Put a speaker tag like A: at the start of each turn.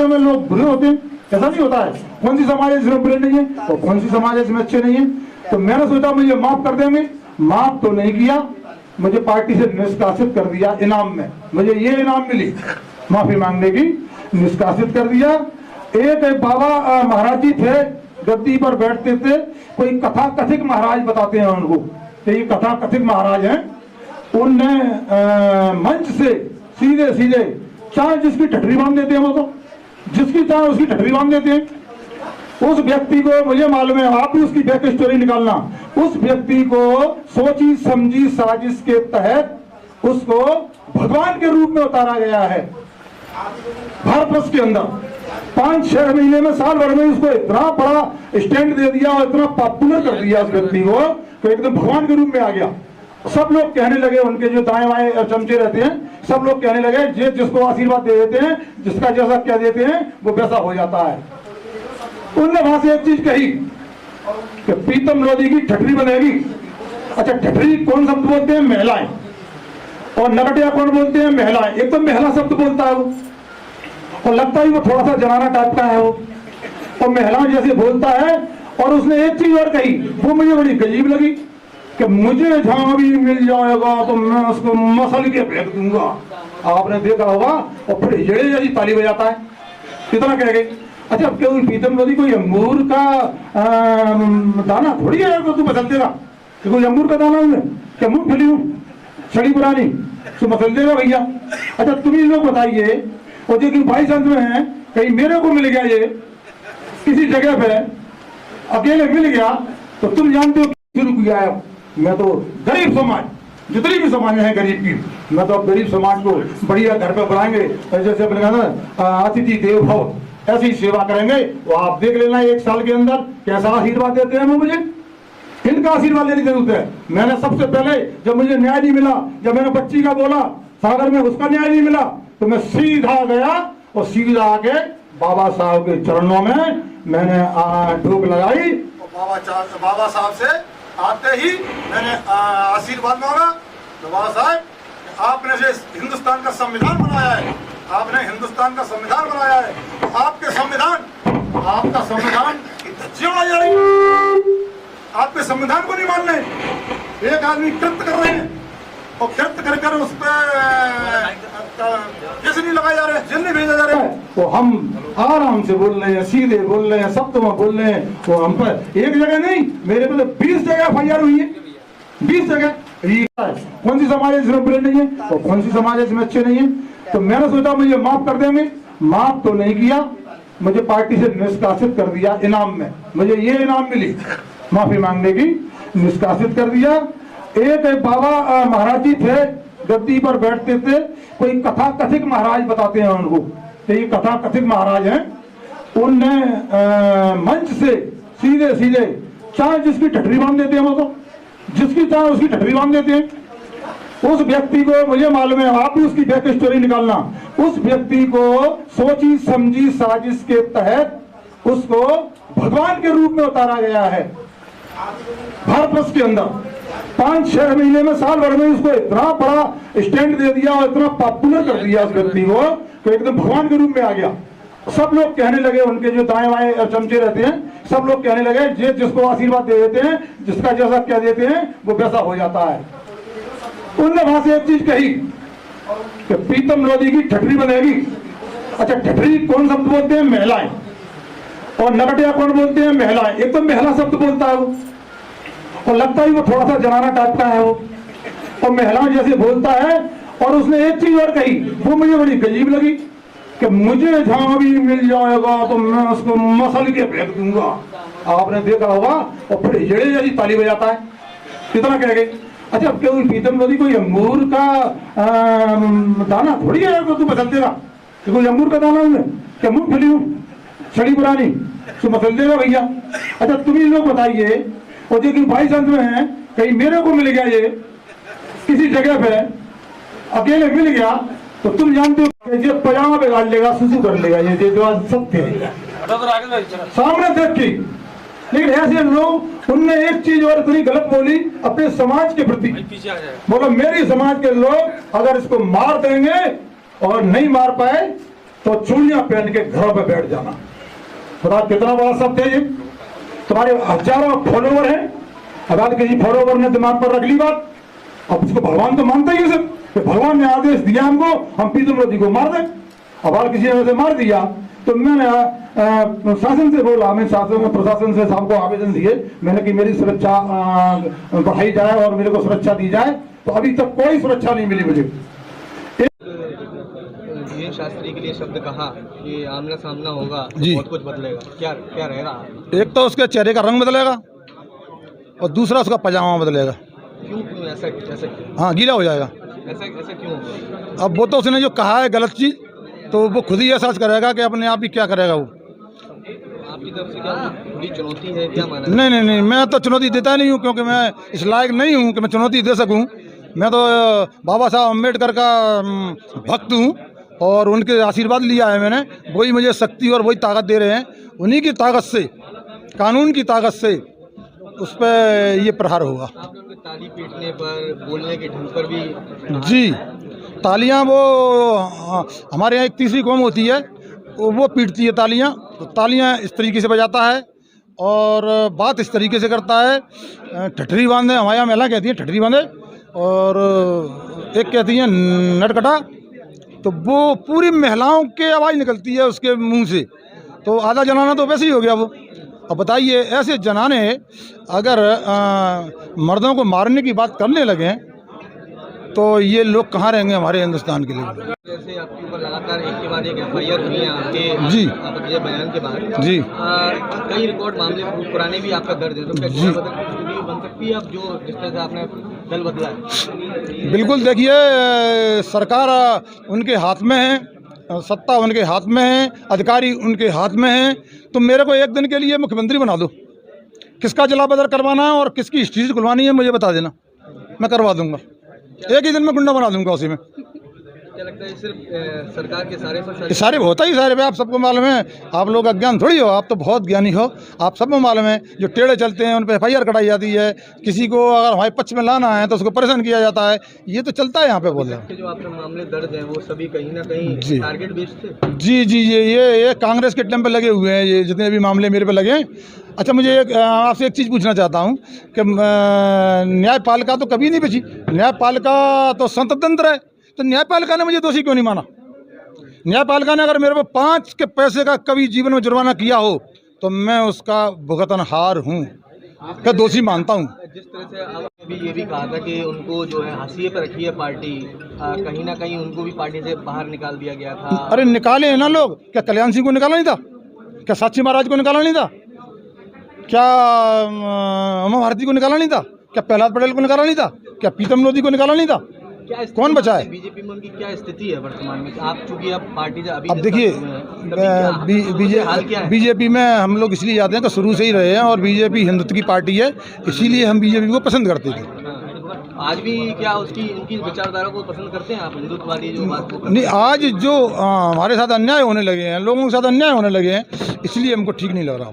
A: में लोग बुरे होते हैं, ऐसा नहीं होता है। कौन सी समाज इसमें बुरे नहीं है और कौन सी समाज इसमें अच्छे नहीं है। तो मैंने सोचा मुझे माफ कर देंगे, माफ तो नहीं किया, मुझे पार्टी से निष्कासित कर दिया। इनाम में मुझे ये इनाम मिली, माफी मांगने की, निष्कासित कर दिया। एक बाबा महाराज जी थे, गद्दी पर बैठते थे, कोई कथा कथिक महाराज बताते हैं उनको, तो ये कथा कथिक महाराज हैं। उनने मंच से सीधे सीधे चाहे जिसकी ठठरी बांध देते हैं, वो तो जिसकी चाहे उसकी ठठरी बांध देते हैं। उस व्यक्ति को, मुझे मालूम है, आप भी उसकी बैक स्टोरी निकालना, उस व्यक्ति को सोची समझी साजिश के तहत उसको भगवान के रूप में उतारा गया है। भारतवर्ष के अंदर 5-6 महीने में, साल भर में उसको इतना बड़ा स्टैंड दे दिया और इतना पॉपुलर कर दिया उस व्यक्ति को, तो एकदम भगवान के रूप में आ गया। सब लोग कहने लगे, उनके जो दाएं बाएं चमचे रहते हैं, सब लोग कहने लगे जे जिसको आशीर्वाद दे देते हैं, जिसका जैसा कह देते हैं वो वैसा हो जाता है। उनने वहां से एक चीज कही कि प्रीतम लोधी की ठठरी बनेगी। अच्छा, ठठरी कौन शब्द बोलते हैं? महिलाएं। और नगटिया कौन बोलते हैं? महिलाएं। एक तो महिला शब्द बोलता है वो, और लगता ही वो थोड़ा सा जनाना टाइप का है वो, और महिलाएं जैसे बोलता है। और उसने एक चीज और कही, वो मुझे बड़ी गजीब लगी कि मुझे जहां भी मिल जाएगा तो मैं उसको मसल के फेंक दूंगा। आपने देखा होगा, और फिर हिजड़े जैसी ताली बजाता है, कितना कह गई। अच्छा, अब क्या प्रीतम लोधी कोई अंगूर का दाना थोड़ी है तो तू मसल देगा? कोई अंगूर का दाना उन्हें क्या मूंगफली छड़ी पुरानी तो मसल देगा भैया? अच्छा, तुम ही लोग बताइए, और जो भाई संत में है, कहीं मेरे को मिल गया ये किसी जगह पे अकेले मिल गया, तो तुम जानते हो शुरू किया है। मैं तो गरीब समाज, जितनी भी समाज है गरीब की, मैं तो अब गरीब समाज को बढ़िया घर पे बढ़ाएंगे, जैसे अपने कहा ना अतिथि देव भव, ऐसी सेवा करेंगे। वो आप देख लेना 1 साल के अंदर कैसा आशीर्वाद देते हैं वो मुझे। इनका आशीर्वाद लेने की जरूरत है। मैंने सबसे पहले, जब मुझे न्याय नहीं मिला, जब मैंने बच्ची का बोला सागर में, उसका न्याय नहीं मिला, तो मैं सीधा गया और सीधा आके बाबा साहब के चरणों में मैंने ढूक लगाई।
B: बाबा साहब से आते ही मैंने आशीर्वाद मांगा। तो बाबा साहब, आपने जो हिंदुस्तान का संविधान बनाया है, आपने हिंदुस्तान का संविधान बनाया है, आपके संविधान, आपका संविधान की धज्जियां उड़ाई जा रही है। आपके संविधान को नहीं मान रहे। एक आदमी कृत्य कर रहे हैं और कृत्य कर कर उस पर केस नहीं लगाए जा रहे, जेल नहीं भेजा जा रहा है।
A: तो हम आराम से बोल रहे हैं, सीधे बोल रहे हैं, सब तो बोल रहे हैं। तो हम पर एक जगह नहीं, मेरे पे तो 20 जगह FIR हुई है, 20 जगह। कौन सी समाज इसमें बुरे नहीं है और कौन सी समाज इसमें अच्छे नहीं है। तो मैंने सोचा मुझे माफ कर देंगे, माफ तो नहीं किया, मुझे पार्टी से निष्कासित कर दिया। इनाम में मुझे ये इनाम मिली, माफी मांगने की, निष्कासित कर दिया। एक बाबा महाराज जी थे, गद्दी पर बैठते थे, कोई कथा कथिक महाराज बताते हैं उनको, तो ये कथा कथिक महाराज हैं। उनने मंच से सीधे सीधे चाहे जिसकी ठठरी बांध देते हैं, वो तो जिसकी चाहे उसकी ठठरी बांध देते हैं। उस व्यक्ति को, मुझे मालूम है, आप भी उसकी बैक स्टोरी निकालना, उस व्यक्ति को सोची समझी साजिश के तहत उसको भगवान के रूप में उतारा गया है। भारतवर्ष के अंदर 5-6 महीने में, साल भर में उसको इतना बड़ा स्टैंड दे दिया और इतना पॉपुलर कर दिया उस व्यक्ति को, तो एकदम भगवान के रूप में आ गया। सब लोग कहने लगे, उनके जो दाएं बाएं चमचे रहते हैं, सब लोग कहने लगे जे जिसको आशीर्वाद दे देते हैं, जिसका जैसा कह देते हैं वो वैसा हो जाता है। उनने वहां से एक चीज कही कि प्रीतम लोधी की ठठरी बनेगी। अच्छा, ठठरी कौन शब्द बोलते हैं? महिलाएं। और नगटिया कौन बोलते हैं? महिलाएं। एक तो महिला शब्द बोलता है वो, और लगता ही वो थोड़ा सा जनाना टाइप का है वो, और महिलाएं जैसे बोलता है। और उसने एक चीज और कही, वो मुझे बड़ी गजीब लगी कि मुझे जहां भी मिल जाएगा तो मैं उसको मसल के फेंक दूंगा। आपने देखा होगा, और फिर हिजड़े जैसी ताली बजाता है, कितना कह गई। अच्छा, अब क्या प्रीतम लोधी कोई अंगूर का दाना थोड़ी है तो तू मसल देगा? कोई अंगूर का दाना उन्हें क्या मूंगफली छड़ी पुरानी तो मसल देगा भैया? अच्छा, तुम ही लोग बताइए, और जो भाई संत में है, कहीं मेरे को मिल गया ये किसी जगह पे अकेले मिल गया, तो तुम जानते हो ये पजामा बिगाड़ लेगा, सुसु कर लेगा, ये जो सत्य है सामने देख के। लेकिन ऐसे लोग, उनने एक चीज और इतनी गलत बोली अपने समाज के प्रति, बोला मेरी समाज के लोग अगर इसको मार देंगे और नहीं मार पाए तो चूड़ियां पहन के घरों पे बैठ जाना। बता कितना बड़ा शब्द है ये। तुम्हारे हजारों फॉलोवर हैं, अगर किसी फॉलोवर ने दिमाग पर रख ली बात, अब उसको भगवान तो मानता ही है सब कि भगवान ने आदेश दिया हमको, हम पीतम लोधी को मार दें। अब अगर किसी ने उसे मार दिया तो मैंने शासन से बोला, मैं शासन प्रशासन से साहब को आवेदन दिए मैंने कि मेरी सुरक्षा बढ़ाई जाए और मेरे को सुरक्षा दी जाए। तो अभी तक कोई सुरक्षा नहीं मिली मुझे।
C: धीरेन्द्र शास्त्री के लिए शब्द कहा कि आमना सामना होगा तो
A: जी।
C: बहुत कुछ बदलेगा, क्या क्या रहेगा?
A: एक तो उसके चेहरे का रंग बदलेगा और दूसरा उसका पजामा बदलेगा।
C: क्यों क्यों ऐसा क्यों?
A: हाँ, गीला हो जाएगा।
C: ऐसा ऐसा क्यों होगा?
A: अब वो तो उसने जो कहा है गलत चीज, तो वो खुद ही एहसास करेगा कि अपने आप ही क्या करेगा वो।
C: आपकी तरफ से क्या बड़ी चुनौती है, क्या माना?
A: नहीं, मैं तो चुनौती देता नहीं हूँ, क्योंकि मैं इस लायक नहीं हूँ कि मैं चुनौती दे सकूँ। मैं तो बाबा साहब अम्बेडकर का भक्त हूँ और उनके आशीर्वाद लिया है मैंने। वही मुझे शक्ति और वही ताकत दे रहे हैं। उन्हीं की ताकत से, कानून की ताकत से उस पर ये प्रहार होगा।
C: आपने उनके ताली पीटने पर, बोलने के ढंग पर भी
A: जी, तालियां वो हमारे यहाँ एक तीसरी कौम होती है, वो पीटती है तालियां। तो तालियां इस तरीके से बजाता है और बात इस तरीके से करता है। ठठरी बांधे, हमारे यहाँ महिला कहती है ठठरी बांधे, और एक कहती है नटकटा। तो वो पूरी महिलाओं के आवाज़ निकलती है उसके मुंह से। तो आधा जनाना तो वैसे ही हो गया वो। अब बताइए, ऐसे जनाने अगर मर्दों को मारने की बात करने लगे तो ये लोग कहाँ रहेंगे हमारे हिंदुस्तान के लिए।
C: जैसे आपके ऊपर लगातार एक के बाद एक FIR हुई है आपके
A: जी।
C: आपके बयान के बाद
A: जी।
C: कई रिकॉर्ड मामले पुराने भी आपका दर्ज है, तो क्या
A: जी।
C: बन सकती है अब जो जिस तरह से आपने दल बदला है?
A: बिल्कुल, देखिए सरकार उनके हाथ में है, सत्ता उनके हाथ में है, अधिकारी उनके हाथ में हैं। तो मेरे को एक दिन के लिए मुख्यमंत्री बना दो। किसका जला बदर करवाना है और किसकी स्ट्रीट खुलवानी है मुझे बता देना, मैं करवा दूंगा। एक ही दिन में गुंडा बना दूंगा उसी में।
C: क्या लगता है सिर्फ सरकार के
A: ये सारे होता ही सारे पे आप सबको मालूम है। आप लोग अज्ञान थोड़ी हो, आप तो बहुत ज्ञानी हो। आप सबको मालूम है जो टेढ़े चलते हैं उन पर FIR कटाई जाती है। किसी को अगर हमारे पक्ष में लाना है तो उसको परेशान किया जाता है। ये तो चलता है यहाँ पे। बोल रहे हैं
C: जो आपके मामले दर्ज हैं वो सभी कहीं ना
A: जी।
C: कहीं टारगेट बेस्ड थे।
A: जी, ये कांग्रेस के टाइम पे लगे हुए हैं, ये जितने भी मामले मेरे पे लगे हैं। अच्छा, मुझे आपसे एक चीज़ पूछना चाहता हूँ कि न्यायपालिका तो कभी नहीं बची। न्यायपालिका तो स्वतंत्र है, तो न्यायपालिका ने मुझे दोषी क्यों नहीं माना? न्यायपालिका ने अगर मेरे को 5 के पैसे का कभी जीवन में जुर्माना किया हो तो मैं उसका भुगतानहार हूँ, क्या दोषी मानता हूँ।
C: जिस तरह से अभी ये भी कहा था कि उनको जो है हाशिए पर रखी है पार्टी, कहीं ना कहीं उनको भी पार्टी से बाहर निकाल दिया गया था।
A: अरे निकाले हैं ना लोग। क्या कल्याण सिंह को निकाला नहीं था? क्या साक्षी महाराज को निकाला नहीं था? क्या उमा भारती को निकाला नहीं था? क्या प्रहलाद पटेल को निकाला नहीं था? क्या प्रीतम लोधी को निकाला नहीं था?
C: क्या
A: कौन बचा है?
C: बीजेपी में उनकी क्या स्थिति है वर्तमान में? आप चूंकि अब पार्टी से अभी
A: अब देखिए, बीजेपी में हम लोग इसलिए जाते हैं कि शुरू से ही रहे हैं और बीजेपी हिंदुत्व की पार्टी है, इसीलिए हम बीजेपी को पसंद करते थे।
C: आज भी क्या उसकी उनकी विचारधारा को पसंद करते हैं आप, हिंदुत्ववादी जो बात को?
A: नहीं, आज जो हमारे साथ अन्याय होने लगे हैं, लोगों के साथ अन्याय होने लगे हैं, इसलिए हमको ठीक नहीं लग रहा।